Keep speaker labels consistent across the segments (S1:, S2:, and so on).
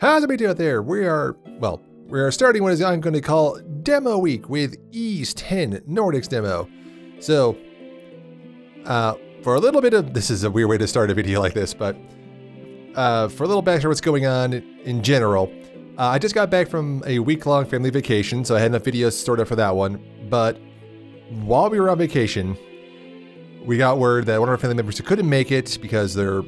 S1: How's it doing out there? We are starting what I'm going to call Demo Week with Ease 10 Nordics demo. So, for a little bit of, this is a weird way to start a video like this, but for a little backstory what's going on in general, I just got back from a week-long family vacation, so I had enough videos stored up for that one, but while we were on vacation, we got word that one of our family members who couldn't make it because they're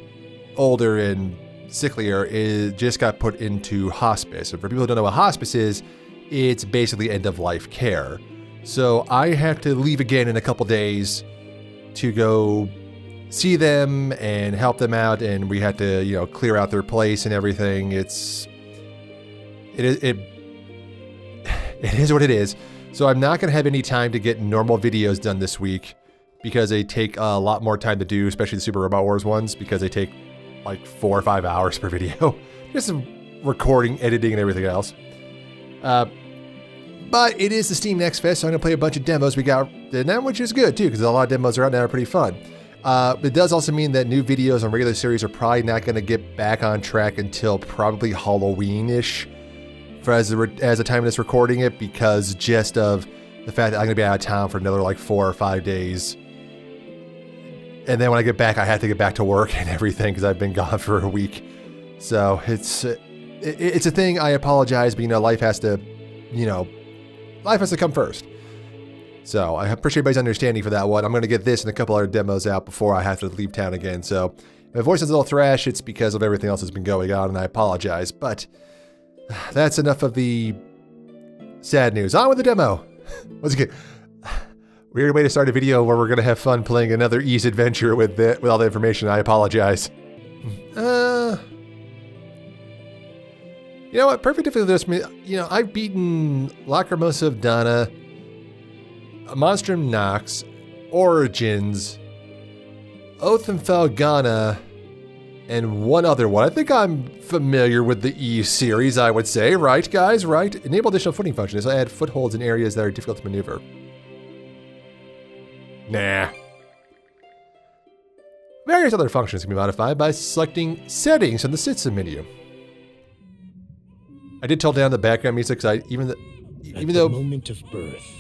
S1: older and sicklier just got put into hospice. And for people who don't know what hospice is, it's basically end-of-life care. So I have to leave again in a couple days to go see them and help them out, and we had to, you know, clear out their place and everything. It is what it is. So I'm not going to have any time to get normal videos done this week because they take a lot more time to do, especially the Super Robot Wars ones, because they take like 4 or 5 hours per video. Just some recording, editing, and everything else. But it is the Steam Next Fest, so I'm going to play a bunch of demos we got now, which is good too, because a lot of demos are out now are pretty fun. It does also mean that new videos on regular series are probably not going to get back on track until probably Halloween-ish as the time of this recording it, because just of the fact that I'm going to be out of town for another like 4 or 5 days. And then when I get back, I have to get back to work and everything because I've been gone for a week. So it's a thing. I apologize, but you know, life has to come first. So I appreciate everybody's understanding for that one. I'm going to get this and a couple other demos out before I have to leave town again. So if my voice is a little thrash, it's because of everything else that's been going on, and I apologize. But that's enough of the sad news. On with the demo. Once again, weird way to start a video where we're going to have fun playing another Ease adventure with all the information. I apologize. You know what? Perfect if this, you know, I've beaten Lacrimosa of Dana, Monstrum Nox, Origins, Oath and Falgana, and one other one. I think I'm familiar with the Ease series, I would say. Right, guys? Right? Enable additional footing functions. I add footholds in areas that are difficult to maneuver. Nah. Various other functions can be modified by selecting settings on the system menu. I did tone down the background music because even though
S2: at the moment of birth,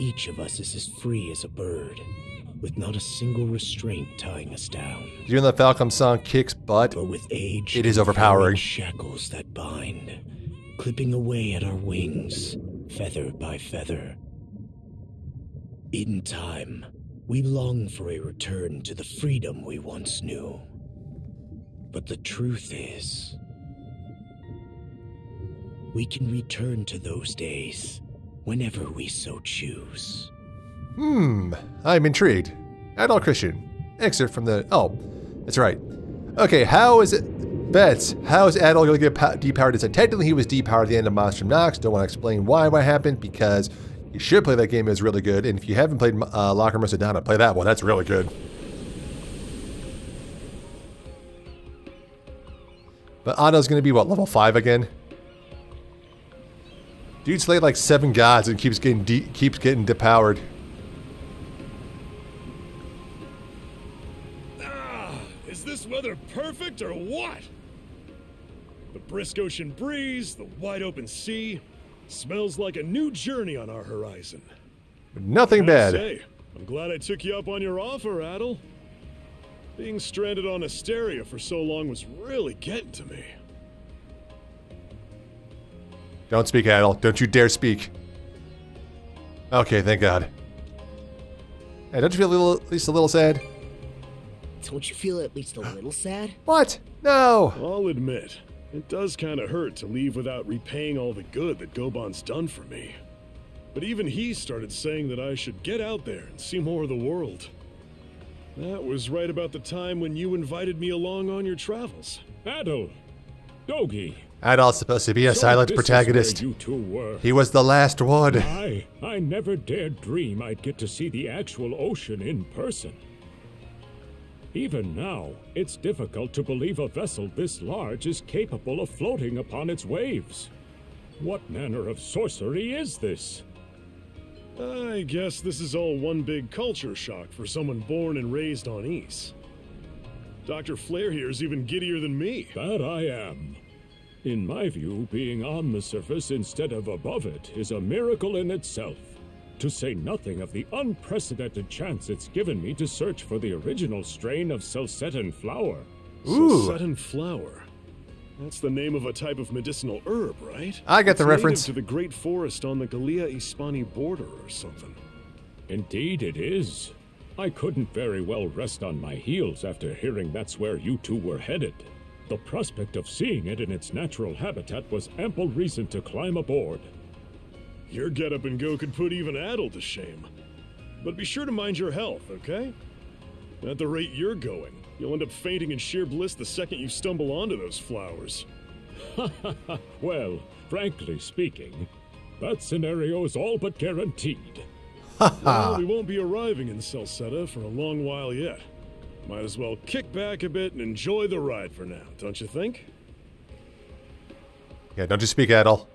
S2: each of us is as free as a bird, with not a single restraint tying us down.
S1: Even though the Falcom song kicks butt,
S2: but with age,
S1: it is overpowering.
S2: Shackles that bind, clipping away at our wings, feather by feather. In time, we long for a return to the freedom we once knew. But the truth is, we can return to those days whenever we so choose.
S1: I'm intrigued. Adol Christian. Excerpt from the... Oh, that's right. Okay, how is it... Bets. How is Adol going to get depowered? Technically, he was depowered at the end of Monstrum Nox. Don't want to explain what happened, because you should play that game. It's really good. And if you haven't played Lacrimosa of Dana, play that one. That's really good. But Adol's going to be, what, level 5 again? Dude slayed like 7 gods and keeps getting depowered.
S3: Is this weather perfect or what? The brisk ocean breeze, the wide open sea, smells like a new journey on our horizon.
S1: Nothing bad.
S3: I'm glad I took you up on your offer, Adol. Being stranded on Asteria for so long was really getting to me.
S1: Don't speak, Adol. Don't you dare speak. Okay, thank God. Hey, don't you feel at least a little sad?
S4: Don't you feel at least a little sad?
S1: What? No!
S3: I'll admit, it does kind of hurt to leave without repaying all the good that Goban's done for me. But even he started saying that I should get out there and see more of the world. That was right about the time when you invited me along on your travels.
S5: Adol! Dogi!
S1: Adol's supposed to be a silent protagonist.
S5: You two were.
S1: He was the last one.
S5: I never dared dream I'd get to see the actual ocean in person. Even now, it's difficult to believe a vessel this large is capable of floating upon its waves. What manner of sorcery is this?
S3: I guess this is all one big culture shock for someone born and raised on Ys. Dr. Flair here is even giddier than me.
S5: That I am. In my view, being on the surface instead of above it is a miracle in itself. To say nothing of the unprecedented chance it's given me to search for the original strain of Celcetan flower.
S1: Ooh.
S3: Celcetan flower. That's the name of a type of medicinal herb, right?
S1: I get the
S3: It's
S1: reference.
S3: native to the Great Forest on the Gallia-Hispani border or something.
S5: Indeed it is. I couldn't very well rest on my heels after hearing that's where you two were headed. The prospect of seeing it in its natural habitat was ample reason to climb aboard.
S3: Your get-up and go could put even Adol to shame. But be sure to mind your health, okay? At the rate you're going, you'll end up fainting in sheer bliss the second you stumble onto those flowers.
S5: Well, frankly speaking, that scenario is all but guaranteed.
S3: Well, we won't be arriving in Celceta for a long while yet. Might as well kick back a bit and enjoy the ride for now, don't you think?
S1: Yeah, don't you speak, Adol.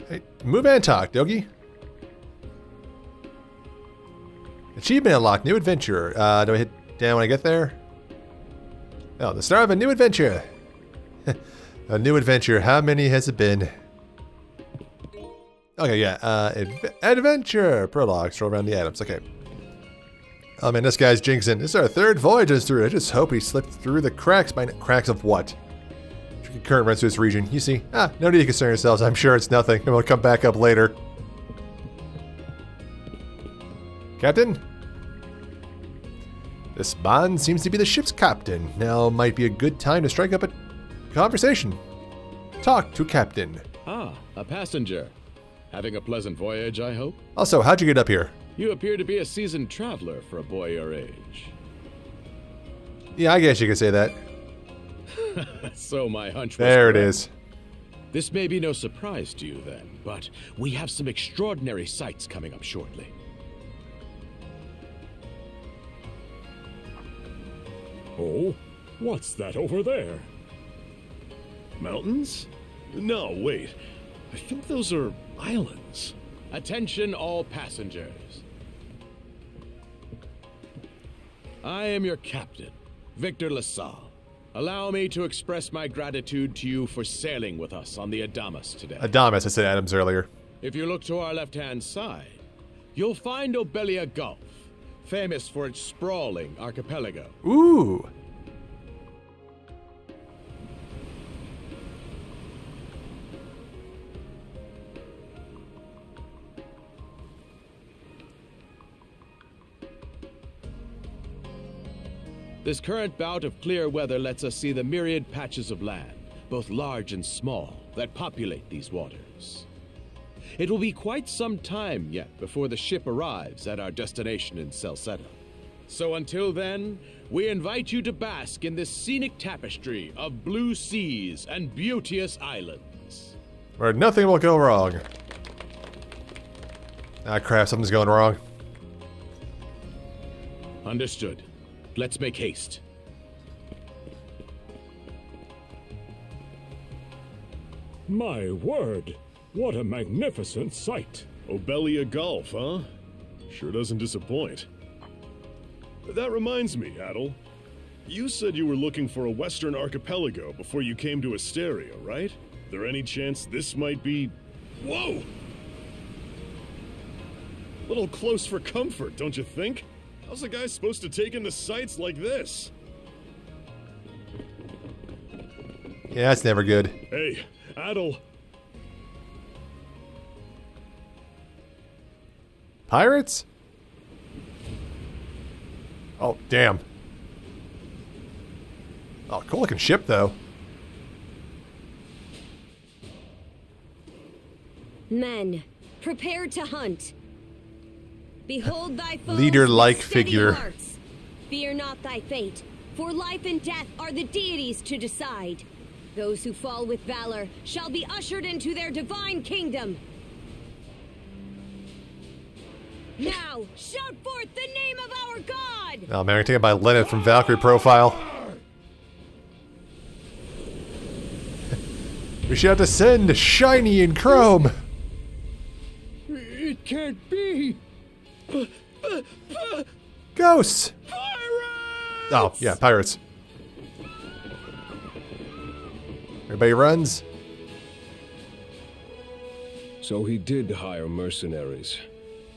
S1: Hey, move and talk, Dogi. Achievement unlocked, new adventure. Do I hit down when I get there? Oh, the start of a new adventure. A new adventure. How many has it been? Okay, yeah. Adventure. Prologue. Stroll around the atoms. Okay. Oh man, this guy's jinxing. This is our third voyage through. I just hope he slipped through the cracks. Cracks of what? Current runs through this region. You see? No need to concern yourselves. I'm sure it's nothing. And we'll come back up later. Captain? This Bond seems to be the ship's captain. Now might be a good time to strike up a conversation. Talk to Captain.
S6: Ah, a passenger. Having a pleasant voyage, I hope?
S1: Also, how'd you get up here?
S6: You appear to be a seasoned traveler for a boy your age.
S1: Yeah, I guess you could say that.
S6: So my hunch was
S1: There it
S6: correct.
S1: is.
S6: This may be no surprise to you then, but we have some extraordinary sights coming up shortly.
S5: Oh, what's that over there?
S3: Mountains? No, wait. I think those are islands.
S6: Attention all passengers. I am your captain, Victor LaSalle. Allow me to express my gratitude to you for sailing with us on the Adamas today.
S1: Adamas, I said Adams earlier.
S6: If you look to our left-hand side, you'll find Obelia Gulf, famous for its sprawling archipelago.
S1: Ooh.
S6: This current bout of clear weather lets us see the myriad patches of land, both large and small, that populate these waters. It will be quite some time yet before the ship arrives at our destination in Celceta. So until then, we invite you to bask in this scenic tapestry of blue seas and beauteous islands.
S1: Where nothing will go wrong. Ah, crap, something's going wrong.
S6: Understood. Let's make haste.
S5: My word, what a magnificent sight.
S3: Obelia Gulf, huh? Sure doesn't disappoint. That reminds me, Adol. You said you were looking for a western archipelago before you came to Asteria, right? There any chance this might be... Whoa! A little close for comfort, don't you think? How's a guy supposed to take in the sights like this?
S1: Yeah, that's never good.
S3: Hey, Adol.
S1: Pirates? Oh, damn. Oh, cool looking ship, though.
S7: Men, prepare to hunt. Behold thy foes
S1: Leader-like
S7: with steady
S1: figure.
S7: hearts. Fear not thy fate, for life and death are the deities to decide. Those who fall with valor shall be ushered into their divine kingdom. Now, shout forth the name of our God!
S1: Oh man, I'm taken by Leonard from Valkyrie Profile. We shall descend shiny in chrome.
S5: It can't be.
S1: Ghosts!
S6: Pirates!
S1: Oh, yeah, pirates. Everybody runs.
S8: So he did hire mercenaries.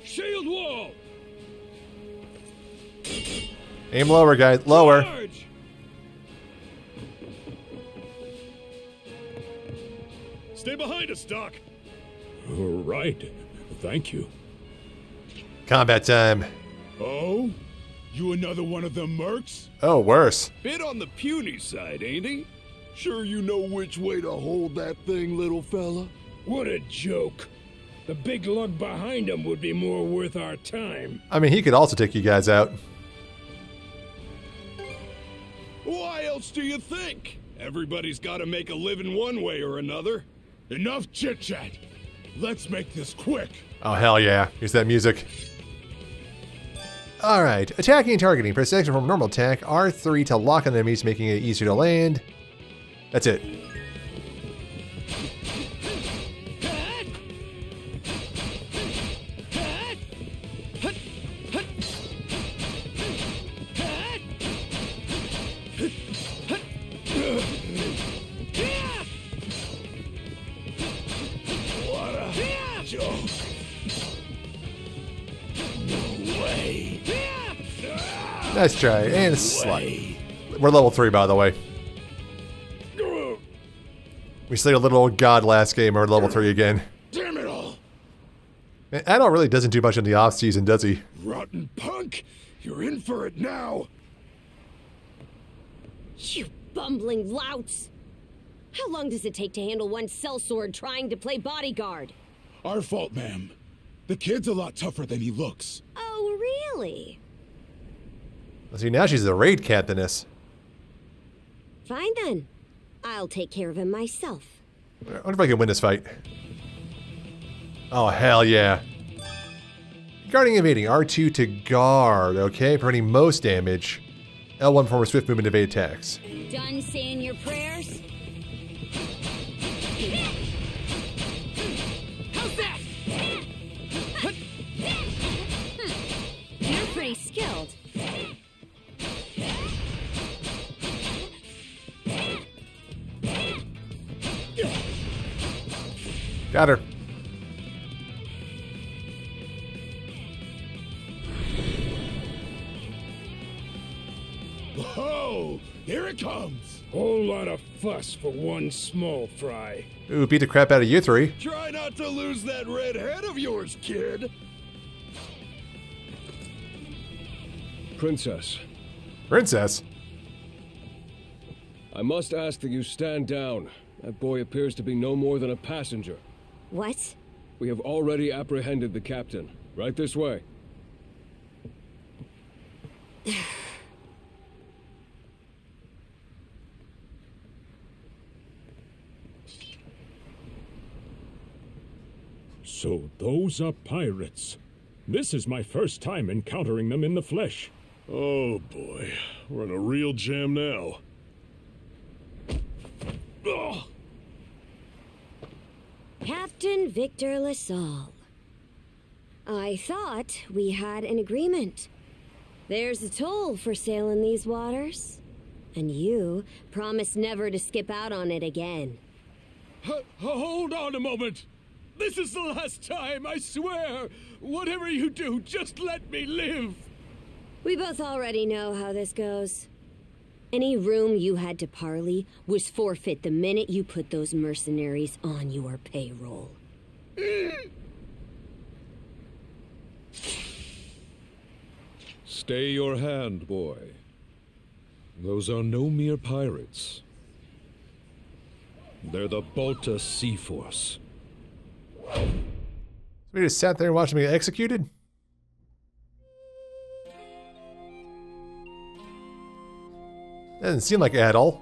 S5: Shield wall!
S1: Aim lower, guys. Lower.
S5: Charge!
S3: Stay behind us, Doc.
S5: Right. Thank you.
S1: Combat time.
S9: Oh? You another one of them mercs?
S1: Oh, worse.
S9: Bit on the puny side, ain't he? Sure you know which way to hold that thing, little fella?
S5: What a joke. The big lug behind him would be more worth our time.
S1: I mean, he could also take you guys out.
S9: Why else do you think? Everybody's gotta make a living one way or another. Enough chit-chat. Let's make this quick.
S1: Oh, hell yeah. Here's that music. Alright. Attacking and targeting. Press X from normal attack. R3 to lock on enemies, making it easier to land. That's it.
S9: What a joke. No way.
S1: Nice try. And a slide. We're level 3, by the way. We slayed a little old god last game. We're level 3 again.
S9: Damn it all.
S1: Man, Adol really doesn't do much in the off-season, does he?
S9: Rotten punk. You're in for it now.
S7: You bumbling louts! How long does it take to handle one sellsword trying to play bodyguard?
S9: Our fault, ma'am. The kid's a lot tougher than he looks.
S7: Oh, really?
S1: See, now she's the raid captainess.
S7: Fine then. I'll take care of him myself.
S1: I wonder if I can win this fight. Oh, hell yeah. Guarding evading. R2 to guard. Okay, preventing most damage. L1 for swift movement evade attacks.
S7: Done saying your prayers? How's that? You're pretty skilled.
S1: Got her.
S9: Whoa! Here it comes!
S5: Whole lot of fuss for one small fry.
S1: Ooh, beat the crap out of you three.
S9: Try not to lose that red head of yours, kid!
S8: Princess,
S1: Princess.
S8: I must ask that you stand down. That boy appears to be no more than a passenger.
S7: What?
S8: We have already apprehended the captain. Right this way.
S5: So those are pirates. This is my first time encountering them in the flesh.
S3: Oh boy, we're in a real jam now. Ugh.
S7: Captain Victor LaSalle. I thought we had an agreement. There's a toll for sailing these waters. And you promised never to skip out on it again.
S5: Hold on a moment. This is the last time, I swear. Whatever you do, just let me live.
S7: We both already know how this goes. Any room you had to parley was forfeit the minute you put those mercenaries on your payroll.
S8: Stay your hand, boy. Those are no mere pirates. They're the Balta Sea Force.
S1: We just sat there and watched me get executed? Doesn't seem like Adol.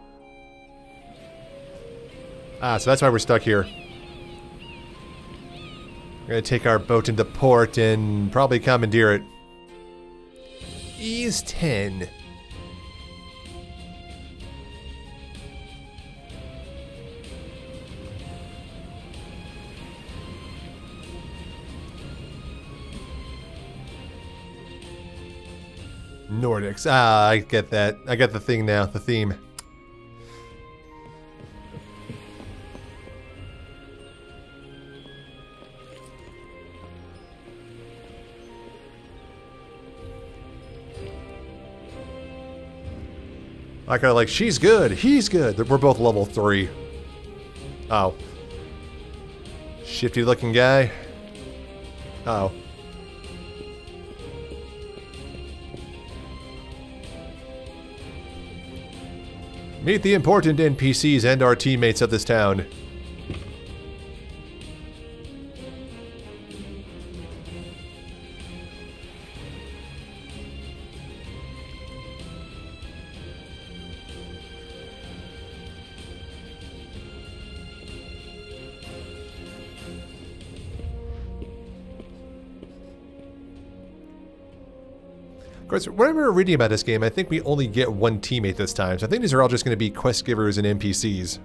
S1: Ah, so that's why we're stuck here. We're gonna take our boat into port and probably commandeer it. Ease 10. Nordics. Ah, I get that. I get the thing now, the theme. I kind of like, she's good, he's good. We're both level 3. Oh. Shifty looking guy. Uh-oh. Meet the important NPCs and our teammates of this town. Of course, when I remember reading about this game, I think we only get one teammate this time, so I think these are all just going to be quest givers and NPCs.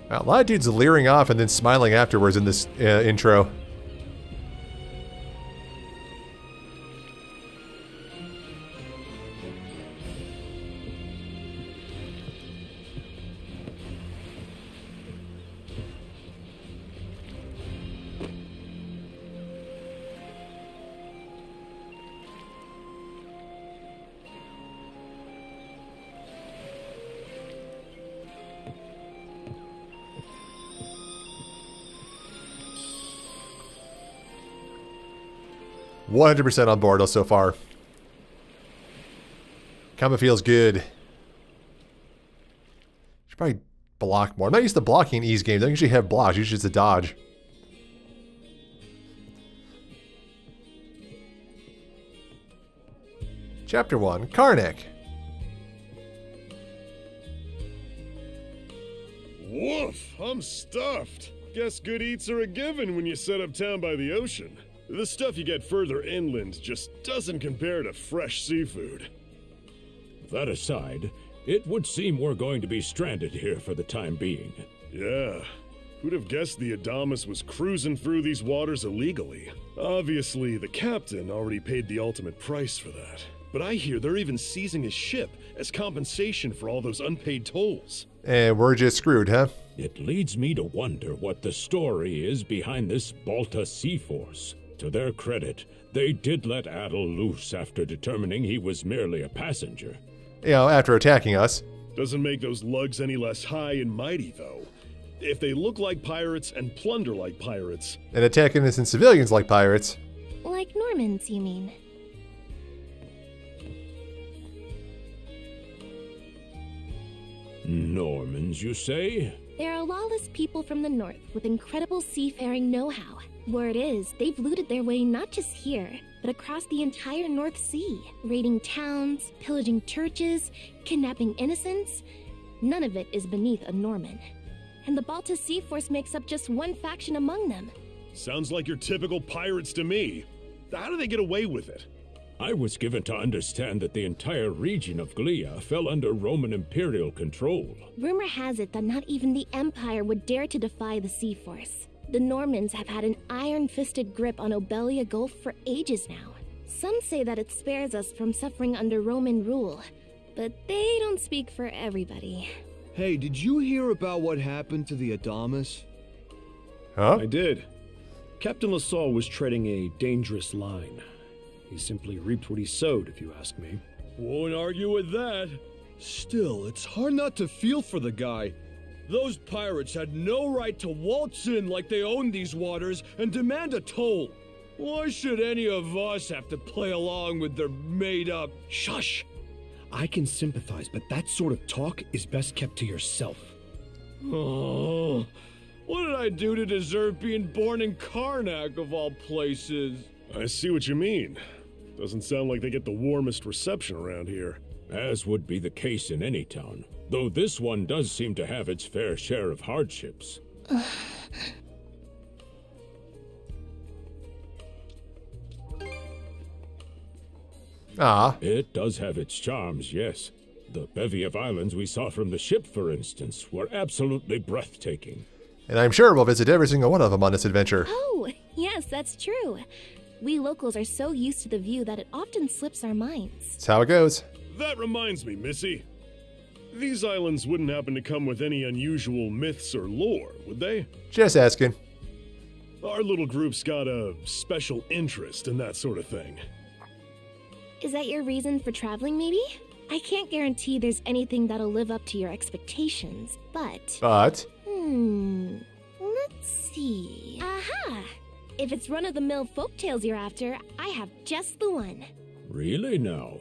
S1: Wow, a lot of dudes leering off and then smiling afterwards in this intro. %100% on board so far. Combat feels good. Should probably block more. I'm not used to blocking in these games. I don't usually have blocks. Usually it's a dodge. Chapter 1, Karnak.
S3: Woof! I'm stuffed. Guess good eats are a given when you set up town by the ocean. The stuff you get further inland just doesn't compare to fresh seafood.
S5: That aside, it would seem we're going to be stranded here for the time being.
S3: Yeah. Who'd have guessed the Adamas was cruising through these waters illegally? Obviously, the captain already paid the ultimate price for that. But I hear they're even seizing his ship as compensation for all those unpaid tolls.
S1: And we're just screwed, huh?
S5: It leads me to wonder what the story is behind this Balta Sea Force. To their credit, they did let Adol loose after determining he was merely a passenger.
S1: You know, after attacking us.
S3: Doesn't make those lugs any less high and mighty, though. If they look like pirates and plunder like pirates...
S1: And attack innocent civilians like pirates.
S10: Like Normans, you mean?
S5: Normans, you say?
S10: There are lawless people from the north with incredible seafaring know-how. Word is, they've looted their way not just here, but across the entire North Sea, raiding towns, pillaging churches, kidnapping innocents. None of it is beneath a Norman. And the Balta Sea Force makes up just one faction among them.
S3: Sounds like your typical pirates to me. How do they get away with it?
S5: I was given to understand that the entire region of Glia fell under Roman imperial control.
S10: Rumor has it that not even the Empire would dare to defy the Sea Force. The Normans have had an iron-fisted grip on Obelia Gulf for ages now. Some say that it spares us from suffering under Roman rule, but they don't speak for everybody.
S11: Hey, did you hear about what happened to the Adamas?
S1: Huh?
S12: I did. Captain LaSalle was treading a dangerous line. He simply reaped what he sowed, if you ask me.
S11: Won't argue with that. Still, it's hard not to feel for the guy. Those pirates had no right to waltz in like they owned these waters and demand a toll. Why should any of us have to play along with their made-up...
S12: Shush! I can sympathize, but that sort of talk is best kept to yourself.
S11: Oh, what did I do to deserve being born in Karnak, of all places?
S3: I see what you mean. Doesn't sound like they get the warmest reception around here.
S5: As would be the case in any town, though this one does seem to have its fair share of hardships.
S1: Ah.
S5: It does have its charms, yes. The bevy of islands we saw from the ship, for instance, were absolutely breathtaking.
S1: And I'm sure we'll visit every single one of them on this adventure.
S10: Oh, yes, that's true. We locals are so used to the view that it often slips our minds.
S1: That's how it goes.
S3: That reminds me, Missy. These islands wouldn't happen to come with any unusual myths or lore, would they?
S1: Just asking.
S3: Our little group's got a special interest in that sort of thing.
S10: Is that your reason for traveling, maybe? I can't guarantee there's anything that'll live up to your expectations, but... Let's see... Aha! If it's run-of-the-mill folktales you're after, I have just the one.
S5: Really now?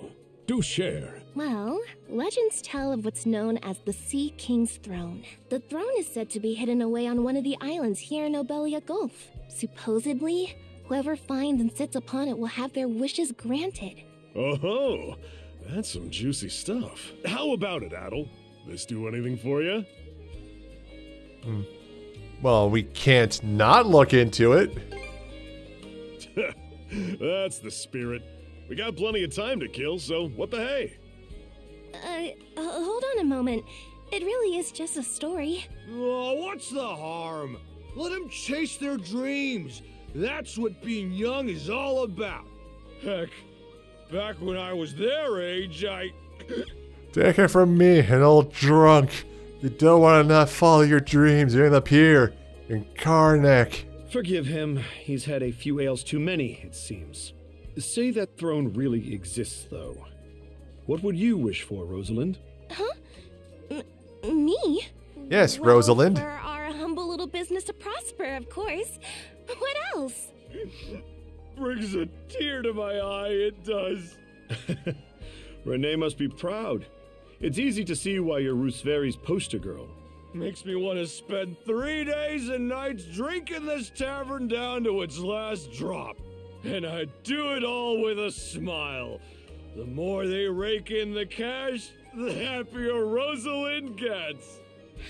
S5: Do share.
S10: Well, legends tell of what's known as the Sea King's Throne. The throne is said to be hidden away on one of the islands here in Obelia Gulf. Supposedly, whoever finds and sits upon it will have their wishes granted.
S3: Oh, that's some juicy stuff. How about it, Adol? This do anything for you?
S1: Well, we can't not look into it.
S3: That's the spirit. We got plenty of time to kill, so what the hey?
S10: Hold on a moment. It really is just a story.
S11: Oh, what's the harm? Let them chase their dreams. That's what being young is all about. Heck, back when I was their age,
S1: Take it from me, an old drunk. You don't want to not follow your dreams. You end up here, in Karnak.
S12: Forgive him. He's had a few ales too many, it seems. Say that throne really exists, though. What would you wish for, Rosalind?
S10: Huh? Me?
S1: Yes,
S10: well,
S1: Rosalind.
S10: For our humble little business to prosper, of course. What else?
S11: Brings a tear to my eye, it does.
S12: Renee must be proud. It's easy to see why you're Rooseveri's poster girl.
S11: Makes me want to spend 3 days and nights drinking this tavern down to its last drop. And I do it all with a smile. The more they rake in the cash, the happier Rosalind gets.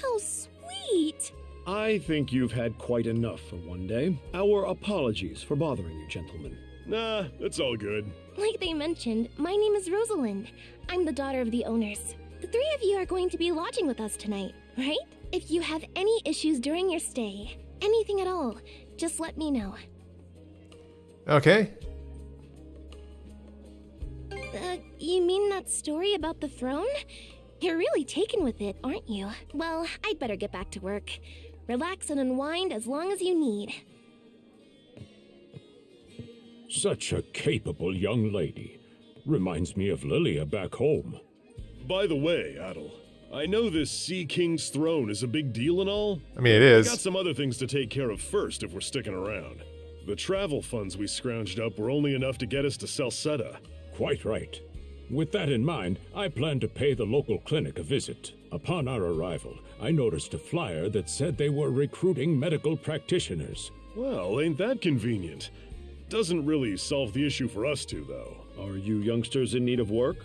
S10: How sweet!
S12: I think you've had quite enough for one day. Our apologies for bothering you, gentlemen.
S3: Nah, it's all good.
S10: Like they mentioned, my name is Rosalind. I'm the daughter of the owners. The three of you are going to be lodging with us tonight, right? If you have any issues during your stay, anything at all, just let me know.
S1: Okay.
S10: You mean that story about the throne? You're really taken with it, aren't you? Well, I'd better get back to work. Relax and unwind as long as you need.
S5: Such a capable young lady. Reminds me of Lilia back home.
S3: By the way, Adol, I know this Sea King's Throne is a big deal and all.
S1: I mean, it is.
S3: I got some other things to take care of first if we're sticking around. The travel funds we scrounged up were only enough to get us to Salsetta.
S5: Quite right. With that in mind, I plan to pay the local clinic a visit. Upon our arrival, I noticed a flyer that said they were recruiting medical practitioners.
S3: Well, ain't that convenient? Doesn't really solve the issue for us two, though.
S12: Are you youngsters in need of work?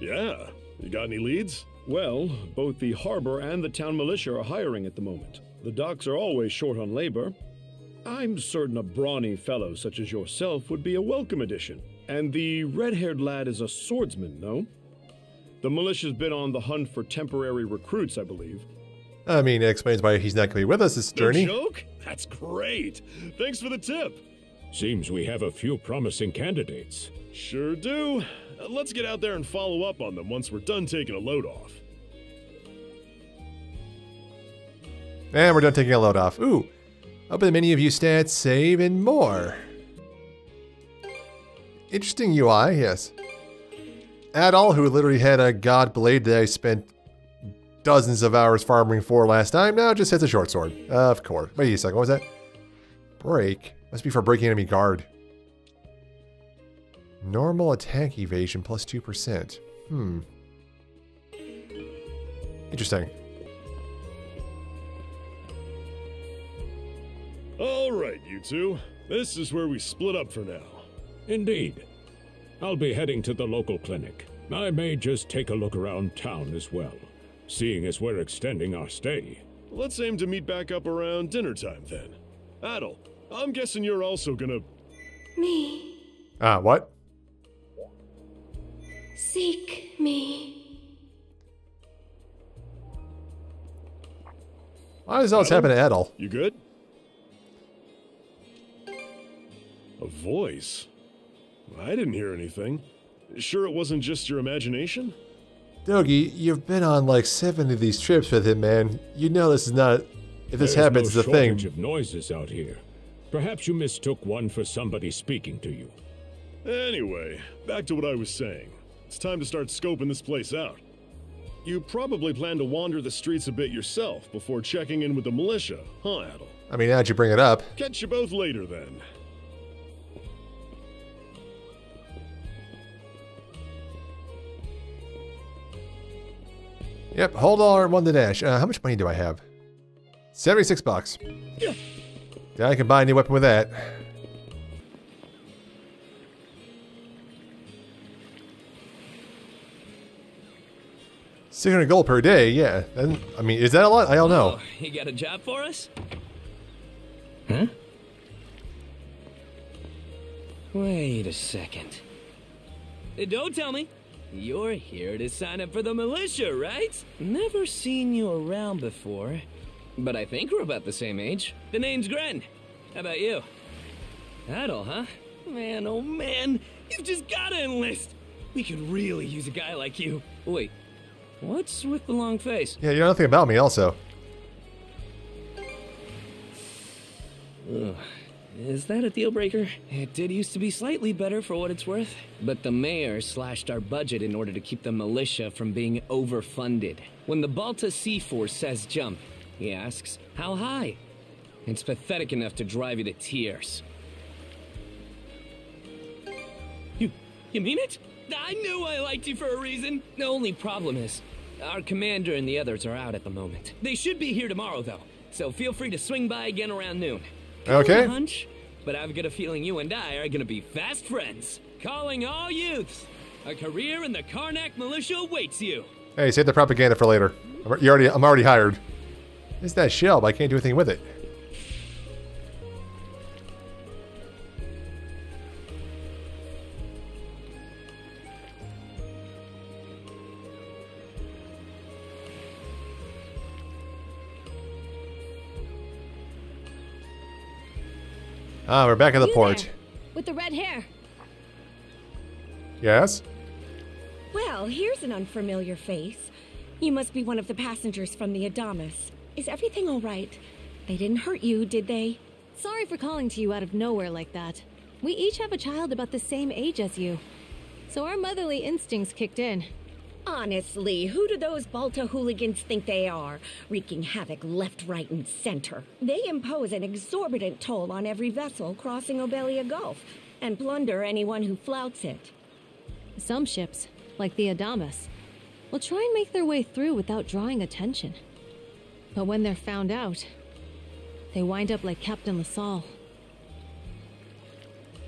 S3: Yeah. You got any leads?
S12: Well, both the harbor and the town militia are hiring at the moment. The docks are always short on labor. I'm certain a brawny fellow such as yourself would be a welcome addition. And the red-haired lad is a swordsman, no? The militia's been on the hunt for temporary recruits, I believe.
S1: I mean, it explains why he's not going to be with us this journey.
S3: No joke? That's great. Thanks for the tip.
S5: Seems we have a few promising candidates.
S3: Sure do. Let's get out there and follow up on them once we're done taking a load off.
S1: And we're done taking a load off. Ooh. Open the menu of view stats, save, and more. Interesting UI, yes. Adol, who literally had a god blade that I spent dozens of hours farming for last time, now just has a short sword. Of course. Wait a second, what was that? Break? Must be for breaking enemy guard. Normal attack evasion plus 2%. Interesting.
S3: All right, you two. This is where we split up for now.
S5: Indeed. I'll be heading to the local clinic. I may just take a look around town as well, seeing as we're extending our stay.
S3: Let's aim to meet back up around dinner time then. Adol, I'm guessing you're also gonna...
S7: Me.
S1: What?
S7: Seek me.
S1: Why does all this happen to Adol?
S3: You good? A voice? I didn't hear anything. Sure it wasn't just your imagination?
S1: Dogi, you've been on like 7 of these trips with him, man. You know this is not... If this happens,
S5: no
S1: it's a thing.
S5: shortage of noises out here. Perhaps you mistook one for somebody speaking to you.
S3: Anyway, back to what I was saying. It's time to start scoping this place out. You probably plan to wander the streets a bit yourself before checking in with the militia, huh, Adol?
S1: I mean, how'd you bring it up?
S3: Catch you both later, then.
S1: Yep, hold R1 to dash. How much money do I have? 76 bucks. Yeah, I can buy a new weapon with that. $600 gold per day, yeah. And, I mean, is that a lot? I don't know.
S13: Oh, you got a job for us?
S4: Huh?
S13: Wait a second. Don't tell me. You're here to sign up for the militia, right? Never seen you around before, but I think we're about the same age. The name's Gren. How about you? Adol, huh? Man, oh man, you've just gotta enlist. We could really use a guy like you. Wait, what's with the long face?
S1: Yeah, you know nothing about me also.
S13: Ugh. Is that a deal breaker? It did used to be slightly better for what it's worth, but the mayor slashed our budget in order to keep the militia from being overfunded. When the Balta Sea Force says jump, he asks, how high? It's pathetic enough to drive you to tears. You mean it? I knew I liked you for a reason. The only problem is, our commander and the others are out at the moment. They should be here tomorrow, though, so feel free to swing by again around noon.
S1: Okay.
S13: Hunch, but I've got a feeling you and I are gonna be fast friends. Calling all youths. A career in the Karnak militia awaits you.
S1: Hey, save the propaganda for later. I'm already hired. It's that shell, but I can't do anything with it. Ah, we're back at the port.
S7: There, with the red hair.
S1: Yes?
S14: Well, here's an unfamiliar face. You must be one of the passengers from the Adamas. Is everything all right? They didn't hurt you, did they?
S15: Sorry for calling to you out of nowhere like that. We each have a child about the same age as you. So our motherly instincts kicked in.
S14: Honestly, who do those Balta hooligans think they are? Wreaking havoc left, right, and center. They impose an exorbitant toll on every vessel crossing Obelia Gulf, and plunder anyone who flouts it.
S15: Some ships, like the Adamas, will try and make their way through without drawing attention. But when they're found out, they wind up like Captain LaSalle.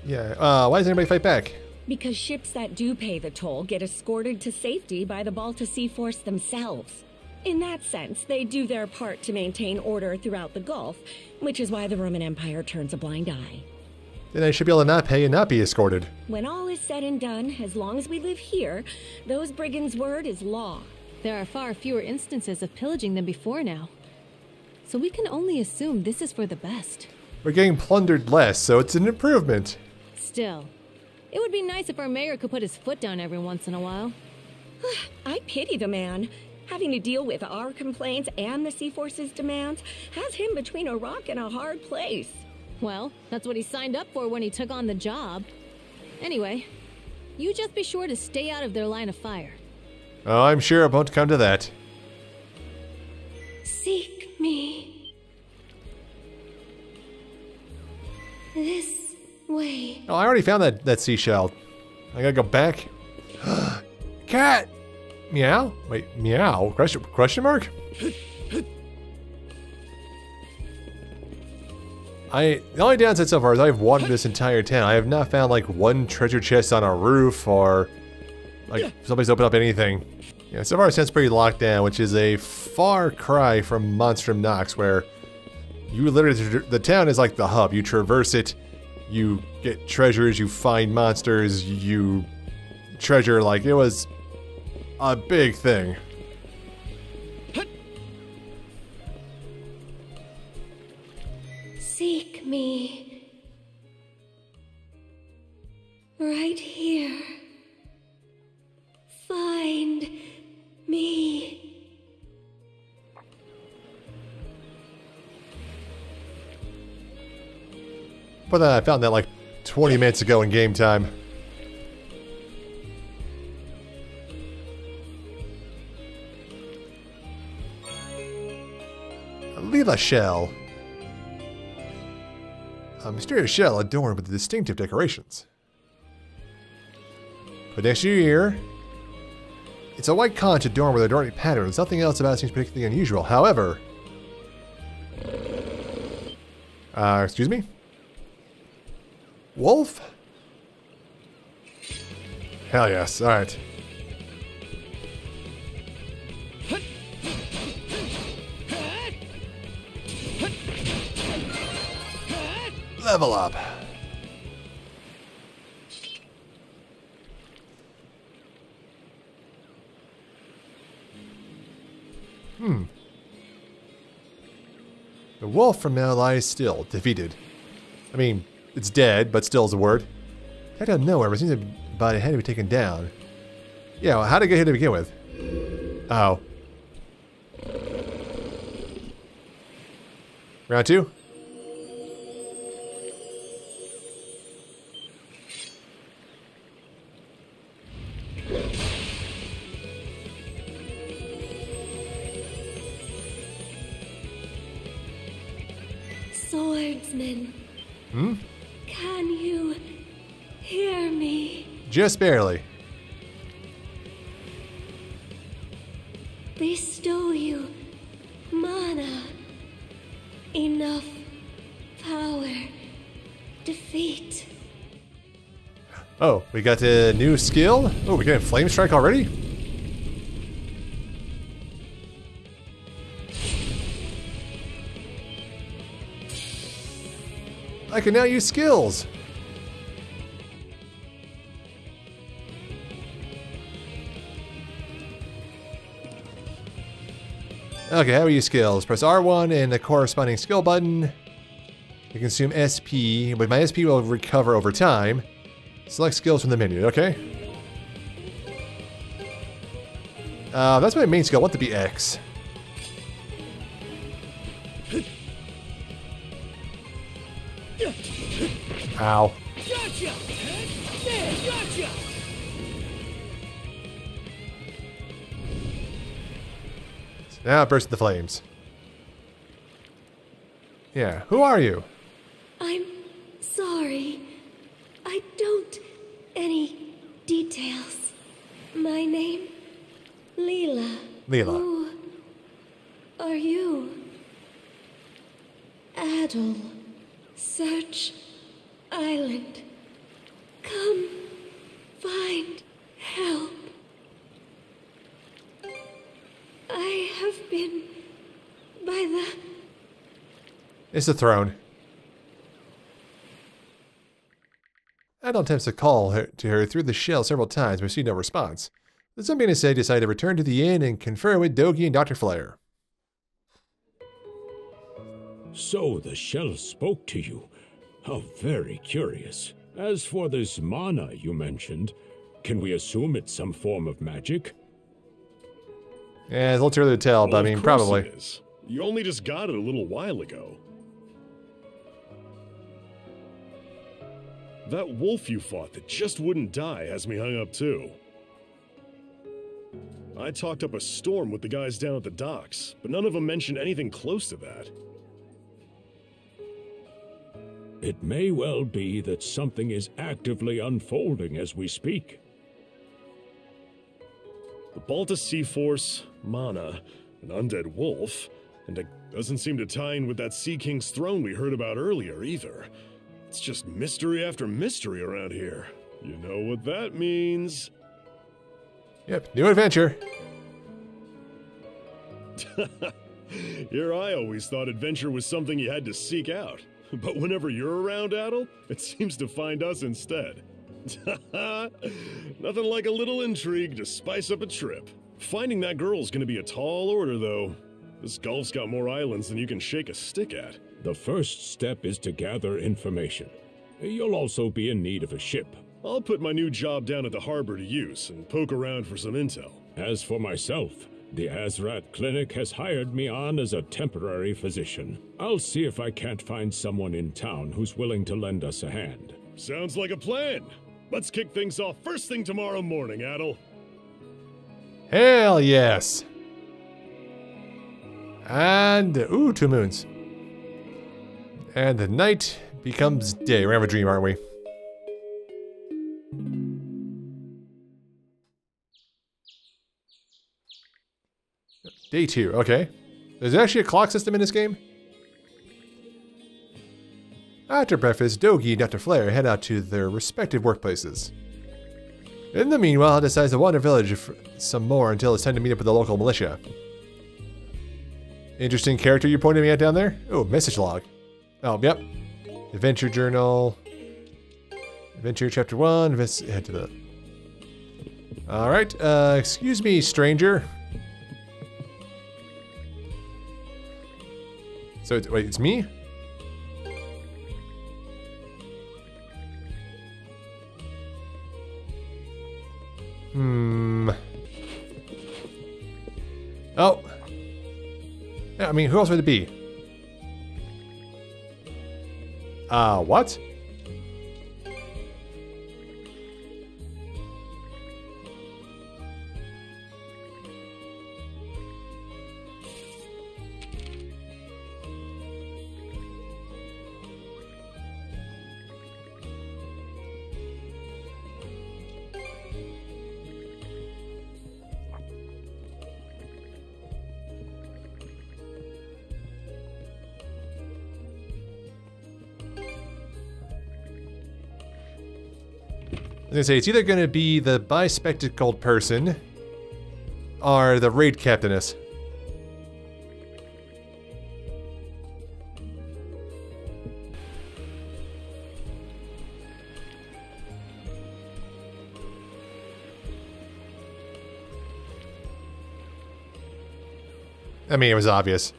S1: Yeah, why doesn't anybody fight back?
S14: Because ships that do pay the toll get escorted to safety by the Balta Sea Force themselves. In that sense, they do their part to maintain order throughout the Gulf, which is why the Roman Empire turns a blind eye.
S1: Then I should be able to not pay and not be escorted.
S14: When all is said and done, as long as we live here, those brigands' word is law.
S15: There are far fewer instances of pillaging than before now. So we can only assume this is for the best.
S1: We're getting plundered less, so it's an improvement.
S15: Still, it would be nice if our mayor could put his foot down every once in a while.
S14: I pity the man. Having to deal with our complaints and the Sea Force's demands has him between a rock and a hard place.
S15: Well, that's what he signed up for when he took on the job. Anyway, you just be sure to stay out of their line of fire.
S1: Oh, I'm sure it won't come to that.
S7: Seek me. This way.
S1: Oh, I already found that seashell. I gotta go back. Cat! Meow? Wait, meow? Question mark? The only downside so far is I've wandered this entire town. I have not found like one treasure chest on a roof or like somebody's opened up anything. Yeah, so far it sounds pretty locked down, which is a far cry from Monstrum Nox, where you literally, the town is like the hub. You traverse it, you get treasures, you find monsters, you treasure, like it was a big thing.
S16: Seek me. Right here. Find me.
S1: But then I found that like 20 minutes ago in game time. Lila shell. A mysterious shell adorned with distinctive decorations. Put next to your ear. It's a white conch adorned with adorning patterns. Nothing else about it seems particularly unusual. However... excuse me? Wolf? Hell yes, alright. Level up. The wolf from now lies still, defeated. I mean, it's dead, but still is a word. Out of nowhere, but seems the body had to be taken down. Yeah, well, how did it get here to begin with? Oh. Round two?
S16: Swordsman. Can you hear me?
S1: Just barely.
S16: Bestow you mana. Enough power. Defeat.
S1: Oh, we got a new skill? Oh, we got a flame strike already? I can now use skills. Okay, how do we use skills? Press R1 and the corresponding skill button. You consume SP, but my SP will recover over time. Select skills from the menu, okay? That's my main skill. I want it to be X. Ow.
S16: Gotcha! Gotcha!
S1: Now it bursts into flames. Yeah, who are you?
S16: I'm sorry. I don't... any details. My name... Leela.
S1: Leela.
S16: Who are you? Adol. Search Island. Come find help. I have been by the...
S1: It's the throne. Adol attempts to call to her through the shell several times, but received no response. The zombie instead decided to return to the inn and confer with Dogi and Dr. Flair.
S5: So the shell spoke to you. How very curious. As for this mana you mentioned, can we assume it's some form of magic?
S1: Yeah, it's a little too early to tell, but I mean, probably.
S3: It is. You only just got it a little while ago. That wolf you fought that just wouldn't die has me hung up too. I talked up a storm with the guys down at the docks, but none of them mentioned anything close to that.
S5: It may well be that something is actively unfolding as we speak.
S3: The Balta Sea Force, mana, an undead wolf, and it doesn't seem to tie in with that Sea King's throne we heard about earlier either. It's just mystery after mystery around here. You know what that means.
S1: Yep, new adventure.
S3: Here I always thought adventure was something you had to seek out. But whenever you're around, Adol, it seems to find us instead. Nothing like a little intrigue to spice up a trip. Finding that girl's gonna be a tall order, though. This gulf's got more islands than you can shake a stick at.
S5: The first step is to gather information. You'll also be in need of a ship.
S3: I'll put my new job down at the harbor to use and poke around for some intel.
S5: As for myself, the Azrat Clinic has hired me on as a temporary physician. I'll see if I can't find someone in town who's willing to lend us a hand.
S3: Sounds like a plan. Let's kick things off first thing tomorrow morning, Adol.
S1: Hell yes. And, ooh, 2 moons. And the night becomes day. We're having a dream, aren't we? Day 2, okay. There's actually a clock system in this game? After breakfast, Dogi and Dr. Flare head out to their respective workplaces. In the meanwhile, he decides to wander village for some more until it's time to meet up with the local militia. Interesting character you're pointing me at down there? Oh, message log. Oh, yep. Adventure journal. Adventure chapter 1. Let's head to the... Alright, excuse me, stranger. So, wait, it's me? Oh. Yeah, I mean, who else would it be? What? I was gonna say, it's either gonna be the bi-spectacled person or the raid captainess. I mean, it was obvious.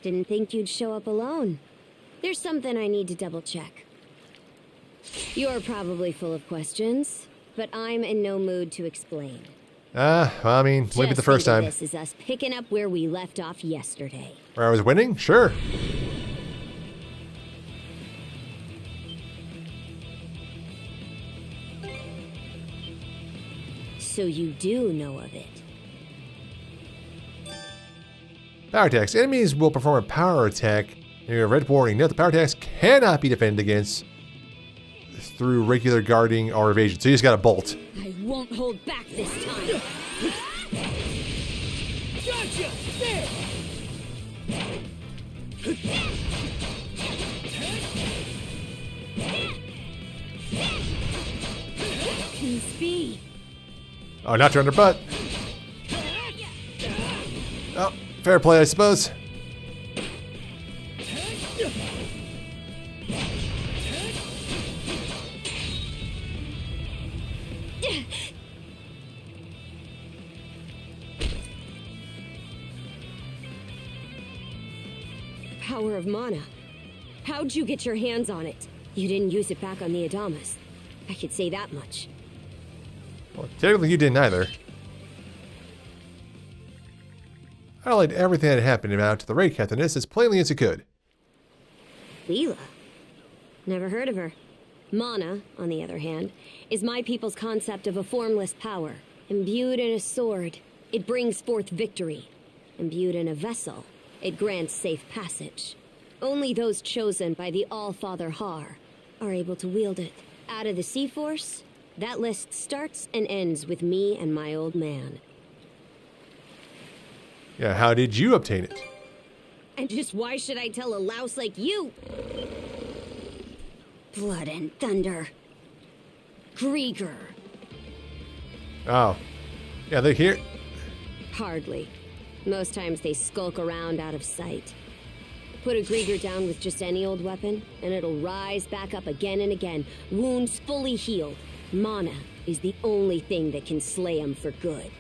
S7: Didn't think you'd show up alone. There's something I need to double check. You're probably full of questions, but I'm in no mood to explain.
S1: Well, I mean, maybe the first time.
S7: This is us picking up where we left off yesterday.
S1: Where I was winning? Sure.
S7: So you do know of it.
S1: Power attacks. Enemies will perform a power attack. A red warning. Note the power attacks cannot be defended against through regular guarding or evasion. So you just got to bolt.
S7: I won't hold back this time.
S16: Gotcha! There!
S7: Peace be.
S1: Oh, not your underbutt. Oh, fair play, I suppose.
S7: Power of mana. How'd you get your hands on it? You didn't use it back on the Adamas. I could say that much.
S1: Well, technically you didn't either. I laid everything that happened out to the raid captainess as plainly as it could.
S7: Leela? Never heard of her. Mana, on the other hand, is my people's concept of a formless power. Imbued in a sword, it brings forth victory. Imbued in a vessel, it grants safe passage. Only those chosen by the All-Father Har are able to wield it. Out of the Sea Force, that list starts and ends with me and my old man.
S1: Yeah, how did you obtain it?
S7: And just why should I tell a louse like you? Blood and thunder. Grieger.
S1: Oh. Yeah, they're here.
S7: Hardly. Most times they skulk around out of sight. Put a Grieger down with just any old weapon, and it'll rise back up again and again, wounds fully healed. Mana is the only thing that can slay him for good.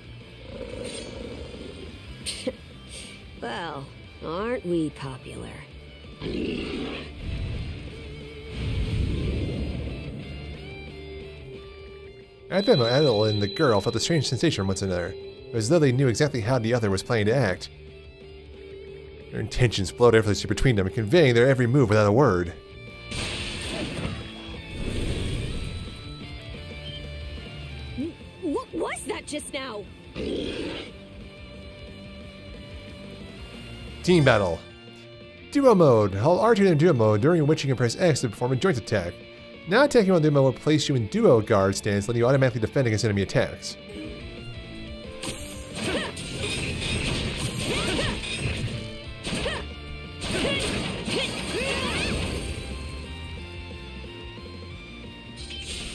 S7: Well, aren't we popular?
S1: At that moment, Adol and the girl felt a strange sensation once another. It was as though they knew exactly how the other was planning to act. Their intentions flowed effortlessly between them, conveying their every move without a word.
S7: What was that just now?
S1: Team battle. Duo mode. Hold R2 in duo mode, during which you can press X to perform a joint attack. Now attacking on duo mode will place you in duo guard stance, letting you automatically defend against enemy attacks.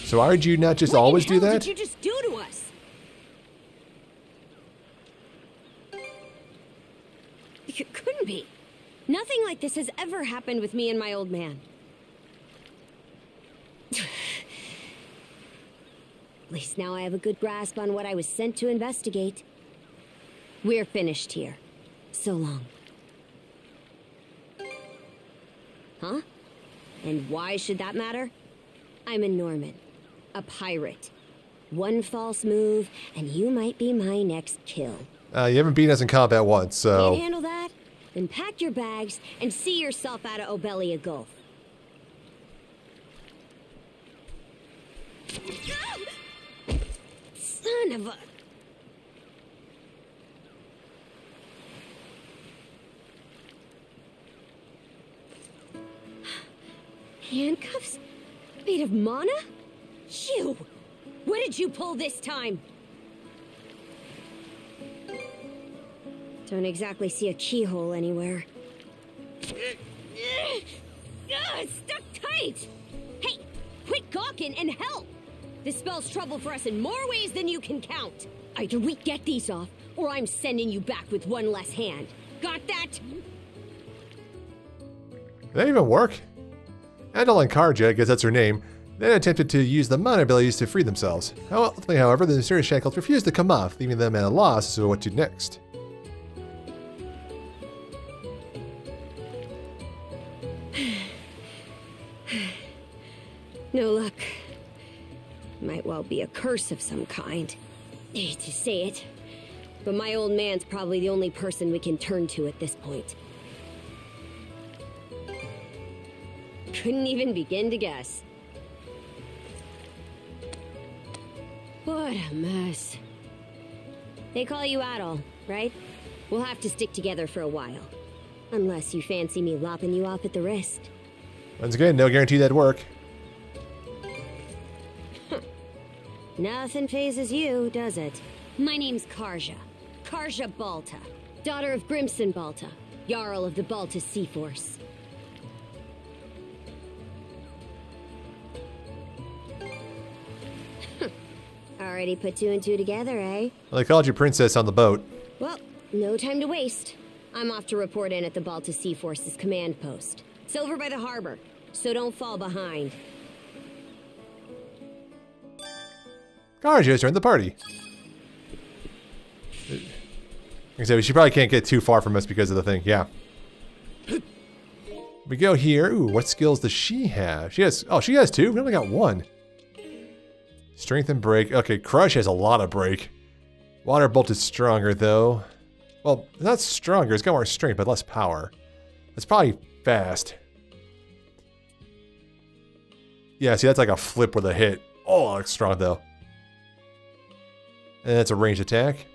S1: So why would you not just always do that?
S7: What did you just do to us? It couldn't be. Nothing like this has ever happened with me and my old man. At least now I have a good grasp on what I was sent to investigate. We're finished here. So long. Huh? And why should that matter? I'm a Norman. A pirate. One false move, and you might be my next kill.
S1: You haven't beaten us in combat once, so...
S7: Can't handle that? Then pack your bags and see yourself out of Obelia Gulf. Son of a... Handcuffs? Made of mana? You! What did you pull this time? Don't exactly see a keyhole anywhere. It's stuck tight! Hey, quit gawking and help! This spells trouble for us in more ways than you can count. Either we get these off, or I'm sending you back with one less hand. Got that?
S1: Did that even work? Adol and Karja, I guess that's her name, then attempted to use the mana abilities to free themselves. Ultimately, however, the mysterious shackles refused to come off, leaving them at a loss as to what to do next.
S7: No luck. Might well be a curse of some kind. I hate to say it, but my old man's probably the only person we can turn to at this point. Couldn't even begin to guess. What a mess. They call you Adol, right? We'll have to stick together for a while. Unless you fancy me lopping you off at the wrist.
S1: Once again, no guarantee that'd work.
S7: Nothing phases you, does it? My name's Karja. Karja Balta. Daughter of Grimson Balta, Jarl of the Balta Sea Force. Already put two and two together, eh?
S1: Well, they called you princess on the boat.
S7: Well, no time to waste. I'm off to report in at the Balta Sea Force's command post. It's over by the harbor, so don't fall behind.
S1: Karja joined the party. Like I said, she probably can't get too far from us because of the thing. Yeah. We go here. Ooh, what skills does she have? She has... Oh, she has two? We only got one. Strength and break. Okay, Crush has a lot of break. Water Bolt is stronger, though. Well, not stronger. It's got more strength, but less power. It's probably fast. Yeah, see, that's like a flip with a hit. Oh, that looks strong, though. And that's a ranged attack.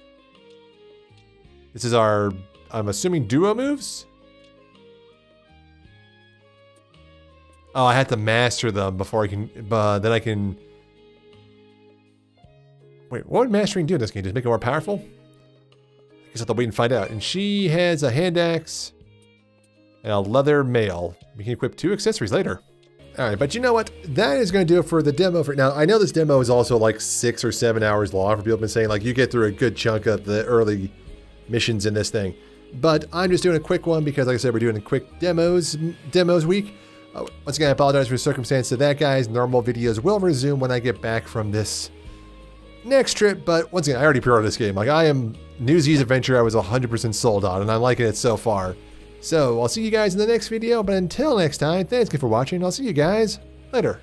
S1: This is our, I'm assuming, duo moves? Oh, I have to master them before I can, then I can... Wait, what would mastering do in this game? Just make it more powerful? I guess I'll have to wait and find out. And she has a hand axe and a leather mail. We can equip 2 accessories later. Alright, but you know what? That is going to do it for the demo for now. I know this demo is also like 6 or 7 hours long. For people have been saying, like, you get through a good chunk of the early missions in this thing. But I'm just doing a quick one because, like I said, we're doing a quick demos week. Once again, I apologize for the circumstance of that, guys. Normal videos will resume when I get back from this next trip. But once again, I already pre-ordered this game. Like, I am Newsy's Adventure. I was 100% sold on, and I'm liking it so far. So I'll see you guys in the next video. But until next time, thanks again for watching. I'll see you guys later.